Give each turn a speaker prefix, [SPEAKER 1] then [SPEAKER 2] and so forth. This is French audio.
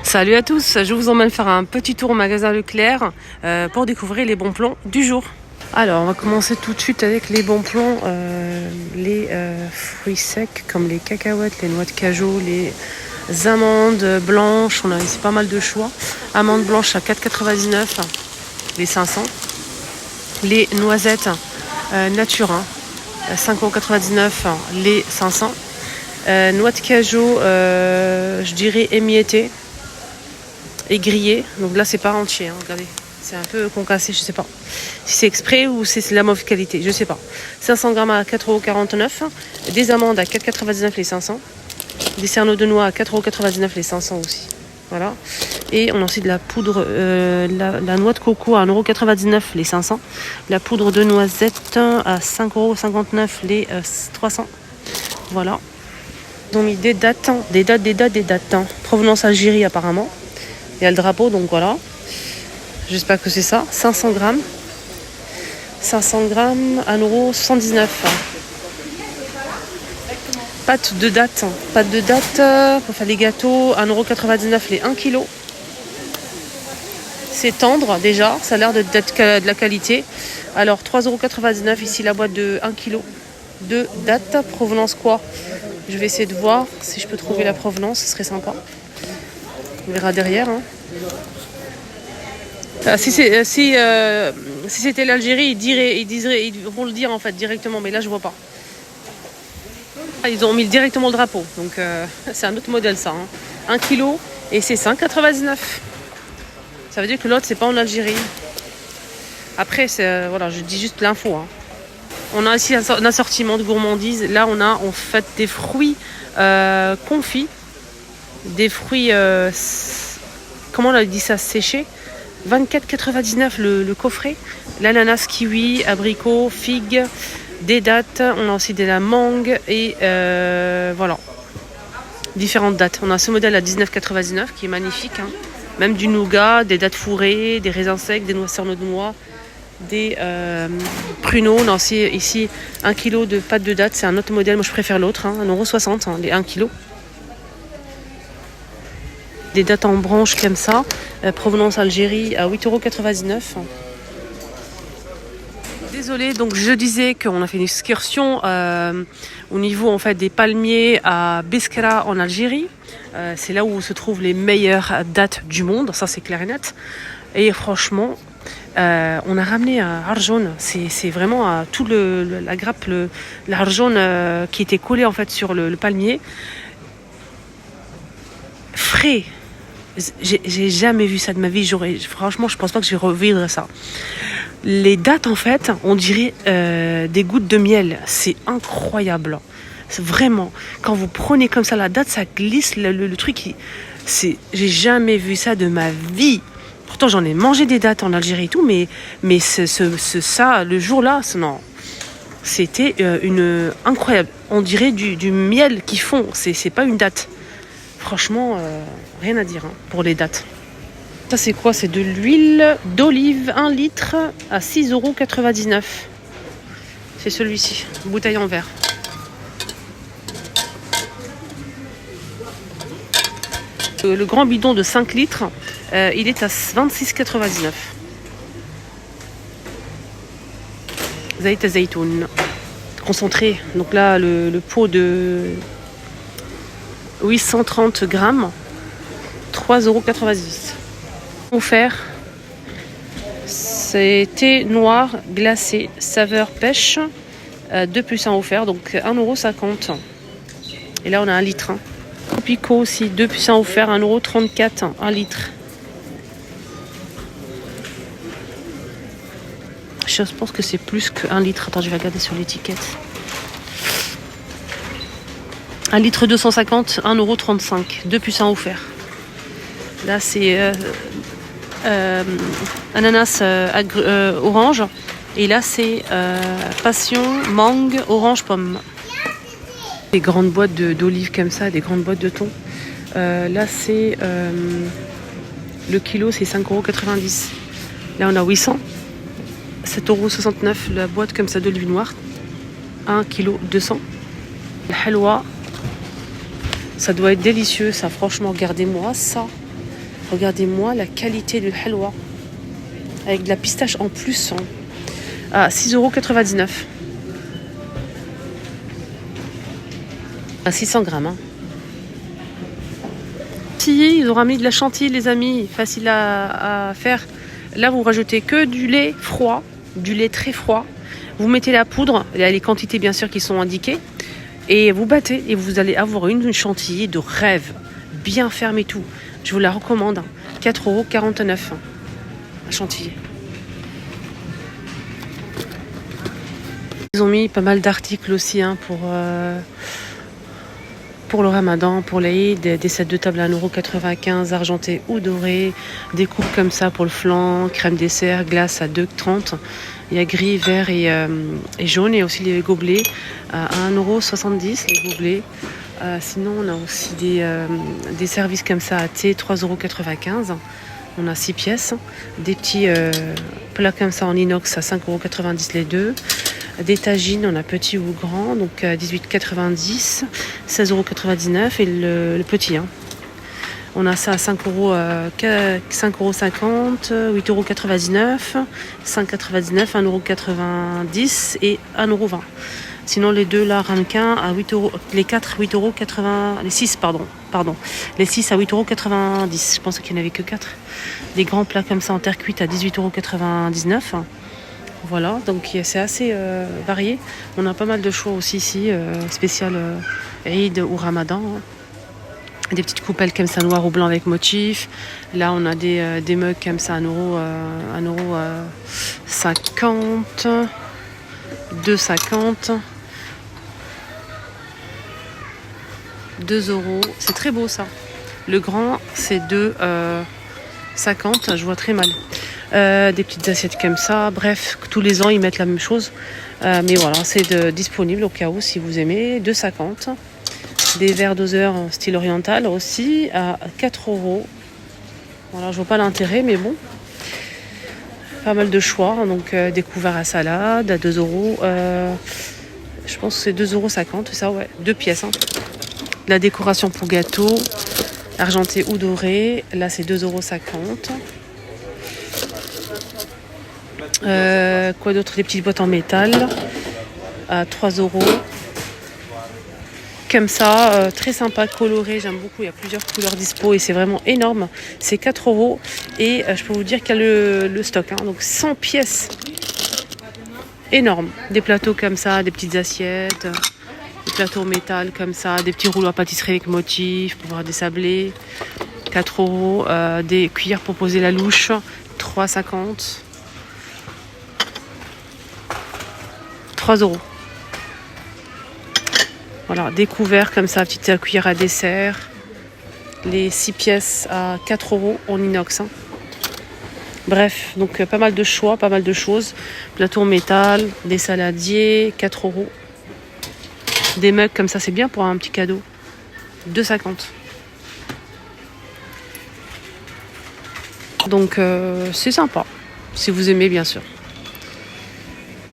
[SPEAKER 1] Salut à tous, je vous emmène faire un petit tour au magasin Leclerc pour découvrir les bons plans du jour. Alors on va commencer tout de suite avec les bons plans, les fruits secs comme les cacahuètes, les noix de cajou, les amandes blanches, on a ici pas mal de choix. Amandes blanches à 4,99, les 500. Les noisettes Natura, 5,99 €, les 500. Noix de cajou, je dirais émiettées et grillées. Donc là, c'est pas entier. Hein, regardez, c'est un peu concassé, je sais pas. Si c'est exprès ou si c'est la mauvaise qualité, je sais pas. 500 grammes à 4,49 €. Des amandes à 4,99 € les 500. Des cerneaux de noix à 4,99 € les 500 aussi. Voilà. Et on a aussi de la poudre, la noix de coco à 1,99 € les 500. La poudre de noisette à 5,59 € les 300. Voilà. Ils ont mis des dates. Provenance Algérie apparemment. Il y a le drapeau, donc voilà. J'espère que c'est ça. 500 grammes. 500 grammes, 1,79 €. Pâte de date pour faire les gâteaux, 1,99 € les 1 kg. C'est tendre déjà, ça a l'air d'être de la qualité. Alors 3,99 € ici la boîte de 1 kg de date. Provenance quoi? Je vais essayer de voir si je peux trouver la provenance, ce serait sympa. On verra derrière. Hein. Si c'était l'Algérie, ils vont le dire en fait directement, mais là je vois pas. Ils ont mis directement le drapeau, donc c'est un autre modèle ça. Hein. 1 kg et c'est 5,99 €. Ça veut dire que l'autre c'est pas en Algérie. Après voilà, je dis juste l'info. Hein. On a ici un assortiment de gourmandises. Là on a en fait des fruits confits, des fruits comment on a dit ça, séchés. 24,99 € le coffret. L'ananas, kiwi, abricot, figue, des dattes. On a aussi de la mangue et voilà. Différentes dattes. On a ce modèle à 19,99 € qui est magnifique. Hein. Même du nougat, des dattes fourrées, des raisins secs, des noix cerneaux de noix, des pruneaux. On a aussi ici 1 kg de pâte de dattes. C'est un autre modèle. Moi je préfère l'autre. Hein, 1,60 €, hein, les 1 kg. Des dattes en branche comme ça, provenance Algérie à 8,99 €. Désolée, donc je disais qu'on a fait une excursion au niveau en fait des palmiers à Biskra en Algérie. C'est là où se trouvent les meilleures dattes du monde, ça c'est clair et net. Et franchement, on a ramené à Arjoun, c'est vraiment tout la grappe, l'Arjoun qui était collé en fait sur le palmier. Frais. J'ai jamais vu ça de ma vie. Franchement, je pense pas que je vais revivre ça. Les dattes, en fait, on dirait des gouttes de miel. C'est incroyable. C'est vraiment, quand vous prenez comme ça la date, ça glisse. Le truc, j'ai jamais vu ça de ma vie. Pourtant, j'en ai mangé des dattes en Algérie et tout, mais ça, le jour-là, non. C'était incroyable. On dirait du miel qui fond. C'est pas une date. Franchement, rien à dire hein, pour les dattes. Ça c'est quoi? C'est de l'huile d'olive 1 litre à 6,99 €. C'est celui-ci, bouteille en verre. Le grand bidon de 5 litres, il est à 26,99 €. Zaït zaytoun concentré. Donc là, le pot de 830 grammes, 3,90 €. Offert, c'est thé noir glacé, saveur pêche, 2 plus 1 offert, donc 1,50 €. Et là on a 1 litre. Hein. Pico aussi, 2 plus 1 offert, 1,34 €, 1 litre. Je pense que c'est plus que 1 litre. Attends, je vais regarder sur l'étiquette. 1 litre 250, 1,35 €, 2 plus 1 offert. Là, c'est ananas orange. Et là, c'est passion, mangue, orange, pomme. Des grandes boîtes d'olives comme ça, des grandes boîtes de thon. Là, c'est le kilo, c'est 5,90 €. Là, on a 800. 7,69 € la boîte comme ça d'olive noire. 1 kg 200. Le halwa. Ça doit être délicieux, ça. Franchement, regardez-moi ça. Regardez-moi la qualité du halwa. Avec de la pistache en plus. Hein. À 6,99 €. À 600 grammes. Hein. Ils ont ramené de la chantilly, les amis. Facile à faire. Là, vous rajoutez que du lait froid. Du lait très froid. Vous mettez la poudre. Il y a les quantités, bien sûr, qui sont indiquées. Et vous battez. Et vous allez avoir une chantilly de rêve. Bien ferme et tout. Je vous la recommande. 4,49 €. La chantilly. Ils ont mis pas mal d'articles aussi hein, pour le ramadan, pour l'Aïd, des sets de table à 1,95 € argentés ou dorés, des coupes comme ça pour le flan, crème dessert, glace à 2,30 €. Il y a gris, vert et jaune et aussi les gobelets à 1,70 € les gobelets. Sinon on a aussi des services comme ça à thé, 3,95 €. On a 6 pièces, des petits plats comme ça en inox à 5,90 € les deux. Des tagines, on a petit ou grand, donc 18,90 €, 16,99 € et le petit. Hein. On a ça à 5,50 €, 8,99 €, 5,99 €, 1,90 € et 1,20 €. Sinon les deux là, ramequin à 8 €, les 4, 8,80 €, les 6 pardon. Les 6 à 8,90 €. Je pense qu'il n'y en avait que 4. Des grands plats comme ça en terre cuite à 18,99 €. Voilà, donc c'est assez varié. On a pas mal de choix aussi ici, spécial Eid ou Ramadan. Hein. Des petites coupelles comme ça, noir ou blanc avec motif. Là, on a des mugs comme ça, 1,50 €, 2,50 €, 2 €. C'est très beau ça. Le grand, c'est 2,50 €. Je vois très mal. Des petites assiettes comme ça. Bref, tous les ans, ils mettent la même chose. Mais voilà, c'est disponible au cas où si vous aimez. 2,50 €. Des verres doseurs en style oriental aussi à 4 €. Voilà, je vois pas l'intérêt, mais bon. Pas mal de choix. Donc, des couverts à salade à 2 €. Je pense que c'est 2,50 €, ça, ouais. 2 pièces. Hein. La décoration pour gâteau, argenté ou doré. Là, c'est 2,50 €. Quoi d'autre? Des petites boîtes en métal à 3 €. Comme ça, très sympa, coloré, j'aime beaucoup. Il y a plusieurs couleurs dispo et c'est vraiment énorme. C'est 4 € et je peux vous dire qu'il y a le stock. Hein, donc 100 pièces. Énorme. Des plateaux comme ça, des petites assiettes, des plateaux en métal comme ça, des petits rouleaux à pâtisserie avec motif pour voir des sablés. 4 €. Des cuillères pour poser la louche. 3,50 €. 3 €. Voilà, des couverts comme ça, petite cuillère à dessert. Les 6 pièces à 4 € en inox. Hein. Bref, donc pas mal de choix, pas mal de choses. Plateau en métal, des saladiers, 4 €. Des mugs comme ça, c'est bien pour un petit cadeau. 2,50 €. Donc c'est sympa, si vous aimez bien sûr.